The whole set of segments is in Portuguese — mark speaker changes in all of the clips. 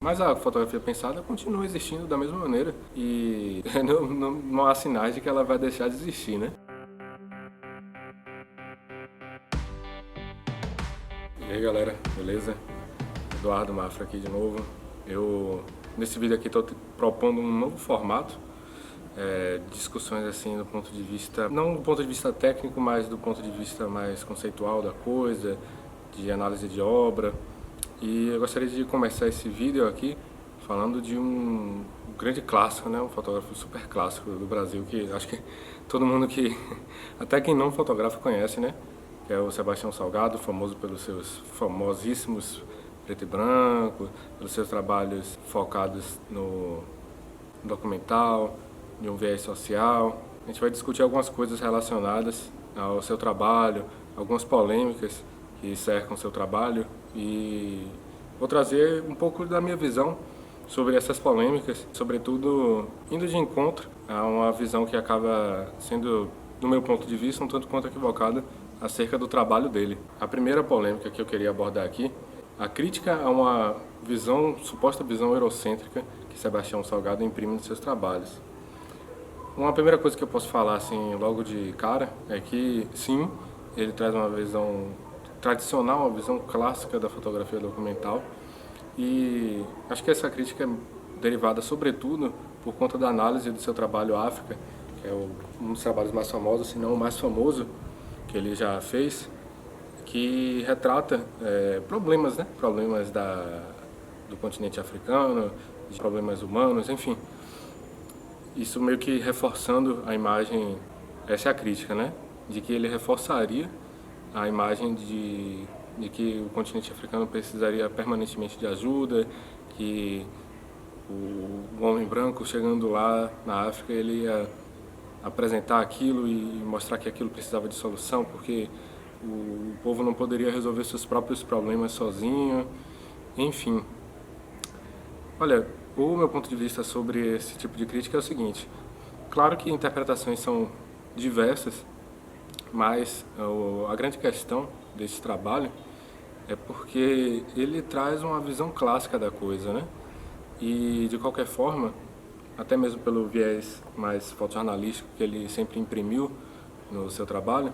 Speaker 1: Mas a fotografia pensada continua existindo da mesma maneira e não há sinais de que ela vai deixar de existir, né? E aí galera, beleza? Eduardo Mafra aqui de novo. Nesse vídeo aqui estou propondo um novo formato, discussões assim do ponto de vista, não do ponto de vista técnico, mas do ponto de vista mais conceitual da coisa, de análise de obra. E eu gostaria de começar esse vídeo aqui falando de um grande clássico, né? Um fotógrafo super clássico do Brasil, que acho que todo mundo que, até quem não fotografa, conhece, né? Que é o Sebastião Salgado, famoso pelos seus famosíssimos preto e branco, pelos seus trabalhos focados no documental, de um viés social. A gente vai discutir algumas coisas relacionadas ao seu trabalho, algumas polêmicas que cercam o seu trabalho e vou trazer um pouco da minha visão sobre essas polêmicas, sobretudo indo de encontro a uma visão que acaba sendo, do meu ponto de vista, um tanto quanto equivocada acerca do trabalho dele. A primeira polêmica que eu queria abordar aqui, a crítica a uma visão, suposta visão eurocêntrica que Sebastião Salgado imprime nos seus trabalhos. Uma primeira coisa que eu posso falar assim logo de cara é que sim, ele traz uma visão tradicional, uma visão clássica da fotografia documental, e acho que essa crítica é derivada sobretudo por conta da análise do seu trabalho África, que é um dos trabalhos mais famosos, se não o mais famoso que ele já fez, que retrata problemas, né? Problemas do continente africano, de problemas humanos, enfim. Isso meio que reforçando a imagem, essa é a crítica, né? De que ele reforçaria a imagem de que o continente africano precisaria permanentemente de ajuda, que o homem branco chegando lá na África ele ia apresentar aquilo e mostrar que aquilo precisava de solução, porque o povo não poderia resolver seus próprios problemas sozinho, enfim. Olha, o meu ponto de vista sobre esse tipo de crítica é o seguinte: claro que interpretações são diversas, mas a grande questão desse trabalho é porque ele traz uma visão clássica da coisa, né? E de qualquer forma, até mesmo pelo viés mais fotojornalístico que ele sempre imprimiu no seu trabalho,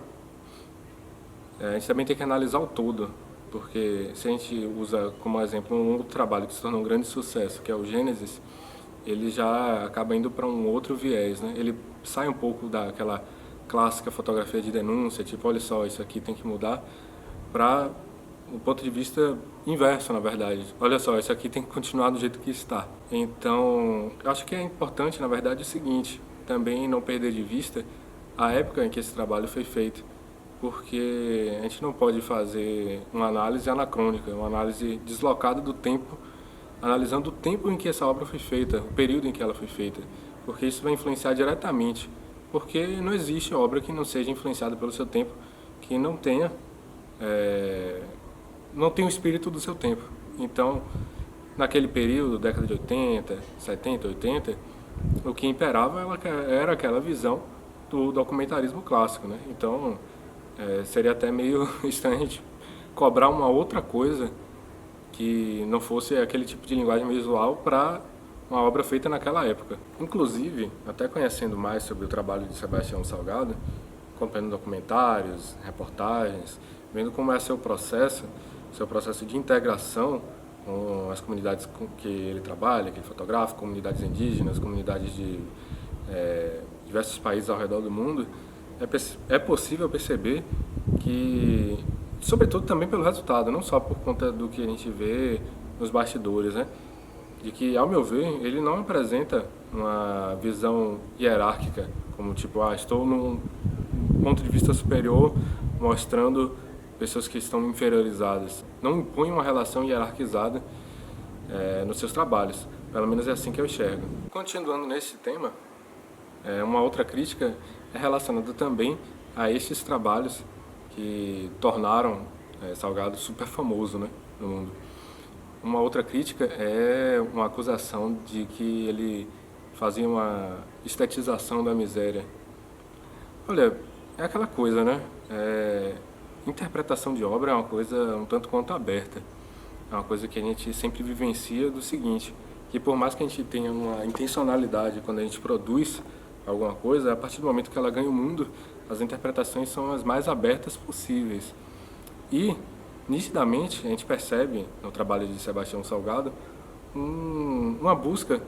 Speaker 1: a gente também tem que analisar o todo, porque se a gente usa como exemplo um outro trabalho que se tornou um grande sucesso, que é o Gênesis, ele já acaba indo para um outro viés, né? Ele sai um pouco daquela clássica fotografia de denúncia, tipo, olha só, isso aqui tem que mudar, para o ponto de vista inverso, na verdade. Olha só, isso aqui tem que continuar do jeito que está. Então, acho que é importante, na verdade, o seguinte, também não perder de vista a época em que esse trabalho foi feito, porque a gente não pode fazer uma análise anacrônica, uma análise deslocada do tempo, analisando o tempo em que essa obra foi feita, o período em que ela foi feita, porque isso vai influenciar diretamente, porque não existe obra que não seja influenciada pelo seu tempo, que não tenha o espírito do seu tempo. Então, naquele período, década de 80, 70, 80, o que imperava era aquela visão do documentarismo clássico, né? Então, seria até meio estranho a gente cobrar uma outra coisa que não fosse aquele tipo de linguagem visual para uma obra feita naquela época. Inclusive, até conhecendo mais sobre o trabalho de Sebastião Salgado, acompanhando documentários, reportagens, vendo como é seu processo de integração com as comunidades com que ele trabalha, que ele fotografa, comunidades indígenas, comunidades de diversos países ao redor do mundo, é possível perceber que, sobretudo também pelo resultado, não só por conta do que a gente vê nos bastidores, né? De que, ao meu ver, ele não apresenta uma visão hierárquica, como tipo, estou num ponto de vista superior mostrando pessoas que estão inferiorizadas. Não impõe uma relação hierarquizada nos seus trabalhos, pelo menos é assim que eu enxergo. Continuando nesse tema, uma outra crítica é relacionada também a estes trabalhos que tornaram Salgado super famoso, né, no mundo. Uma outra crítica é uma acusação de que ele fazia uma estetização da miséria. Olha, é aquela coisa, né? Interpretação de obra é uma coisa um tanto quanto aberta. é uma coisa que a gente sempre vivencia do seguinte, que por mais que a gente tenha uma intencionalidade quando a gente produz alguma coisa, a partir do momento que ela ganha o mundo, as interpretações são as mais abertas possíveis. E, nitidamente, a gente percebe no trabalho de Sebastião Salgado uma busca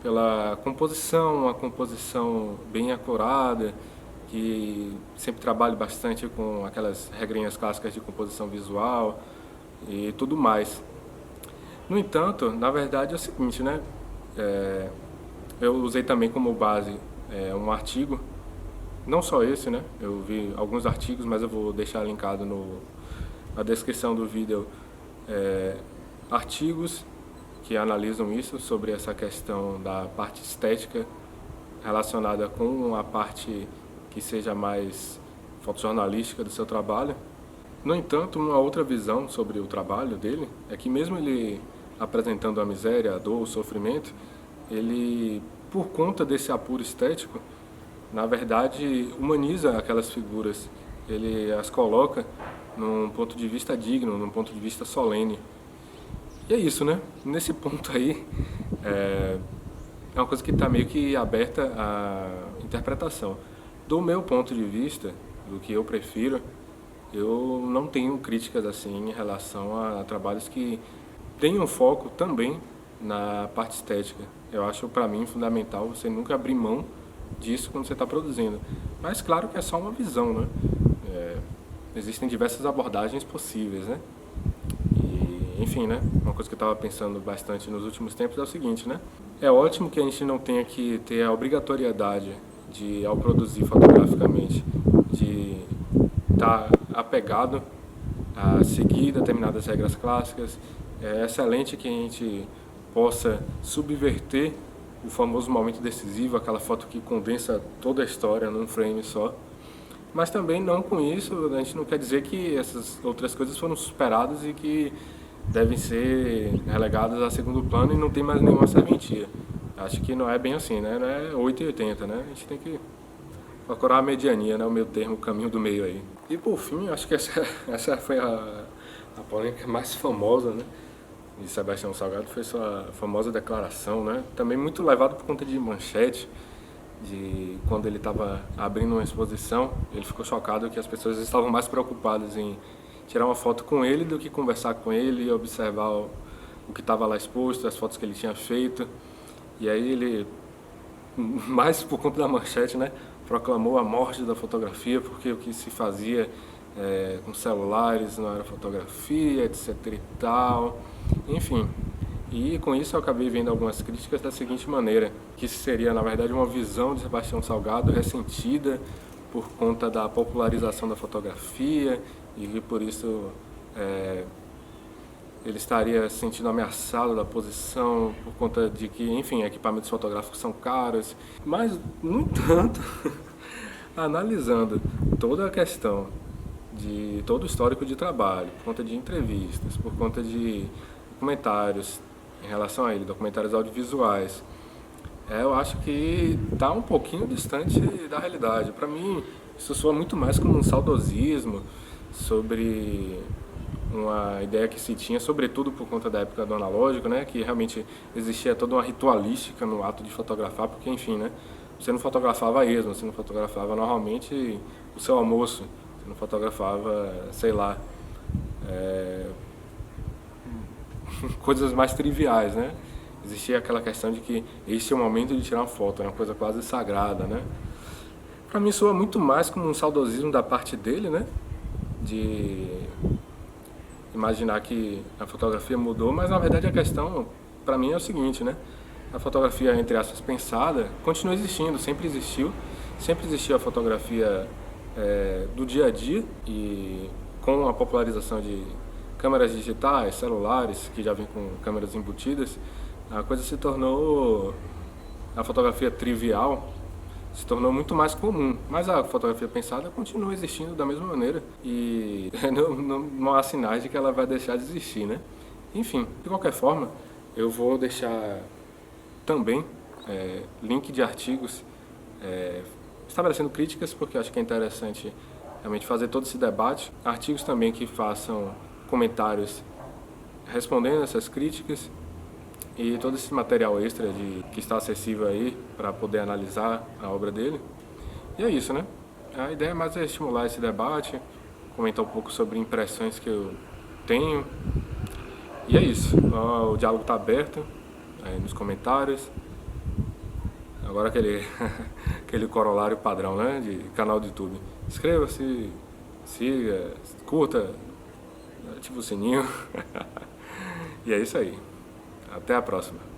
Speaker 1: pela composição, uma composição bem acurada, que sempre trabalha bastante com aquelas regrinhas clássicas de composição visual e tudo mais. No entanto, na verdade é o seguinte, né? Eu usei também como base um artigo, não só esse, né? Eu vi alguns artigos, mas eu vou deixar linkado na descrição do vídeo artigos que analisam isso, sobre essa questão da parte estética relacionada com a parte que seja mais fotojornalística do seu trabalho. No entanto, uma outra visão sobre o trabalho dele é que mesmo ele apresentando a miséria, a dor, o sofrimento, ele, por conta desse apuro estético, na verdade humaniza aquelas figuras, ele as coloca num ponto de vista digno, num ponto de vista solene. E é isso, né? Nesse ponto aí, é uma coisa que está meio que aberta à interpretação. Do meu ponto de vista, do que eu prefiro, eu não tenho críticas assim em relação a trabalhos que tenham foco também na parte estética. Eu acho, para mim, fundamental você nunca abrir mão disso quando você está produzindo. Mas claro que é só uma visão, né? Existem diversas abordagens possíveis, né? Enfim, né? Uma coisa que eu estava pensando bastante nos últimos tempos é o seguinte, né? É ótimo que a gente não tenha que ter a obrigatoriedade de, ao produzir fotograficamente, de estar apegado a seguir determinadas regras clássicas. É excelente que a gente possa subverter o famoso momento decisivo, aquela foto que condensa toda a história num frame só. Mas também não com isso, a gente não quer dizer que essas outras coisas foram superadas e que devem ser relegadas a segundo plano e não tem mais nenhuma serventia. Acho que não é bem assim, né? Não é 8 e 80, né? A gente tem que procurar a mediania, né? O meio termo, o caminho do meio aí. E por fim, acho que essa foi a polêmica mais famosa, né? De Sebastião Salgado, foi sua famosa declaração, né? Também muito levado por conta de manchete, de quando ele estava abrindo uma exposição, ele ficou chocado que as pessoas estavam mais preocupadas em tirar uma foto com ele do que conversar com ele e observar o que estava lá exposto, as fotos que ele tinha feito. E aí ele, mais por conta da manchete, né, proclamou a morte da fotografia, porque o que se fazia com celulares não era fotografia, etc e tal. Enfim, e com isso eu acabei vendo algumas críticas da seguinte maneira, que seria na verdade uma visão de Sebastião Salgado ressentida por conta da popularização da fotografia e que por isso ele estaria se sentindo ameaçado da posição por conta de que, enfim, equipamentos fotográficos são caros. Mas, no entanto, analisando toda a questão de todo o histórico de trabalho, por conta de entrevistas, por conta de documentários em relação a ele, documentários audiovisuais, eu acho que está um pouquinho distante da realidade. Para mim, isso soa muito mais como um saudosismo sobre uma ideia que se tinha, sobretudo por conta da época do analógico, né, que realmente existia toda uma ritualística no ato de fotografar, porque, enfim, né, você não fotografava a esmo, você não fotografava normalmente o seu almoço, você não fotografava, sei lá, coisas mais triviais, né? Existia aquela questão de que esse é o momento de tirar uma foto, é uma coisa quase sagrada, né? Para mim soa muito mais como um saudosismo da parte dele, né? De imaginar que a fotografia mudou, mas na verdade a questão para mim é o seguinte, né? A fotografia, entre aspas, pensada, continua existindo, sempre existiu a fotografia do dia a dia, e com a popularização de câmeras digitais, celulares, que já vêm com câmeras embutidas, a coisa se tornou, a fotografia trivial se tornou muito mais comum, mas a fotografia pensada continua existindo da mesma maneira e não há sinais de que ela vai deixar de existir, né? Enfim, de qualquer forma, eu vou deixar também link de artigos estabelecendo críticas, porque eu acho que é interessante realmente fazer todo esse debate. Artigos também que façam comentários respondendo essas críticas e todo esse material extra que está acessível aí para poder analisar a obra dele. E é isso, né? A ideia mais é estimular esse debate, comentar um pouco sobre impressões que eu tenho. E é isso. O diálogo está aberto aí nos comentários. Agora aquele corolário padrão, né? De canal do YouTube. Inscreva-se, siga, curta, ativa o sininho. E é isso aí. Até a próxima.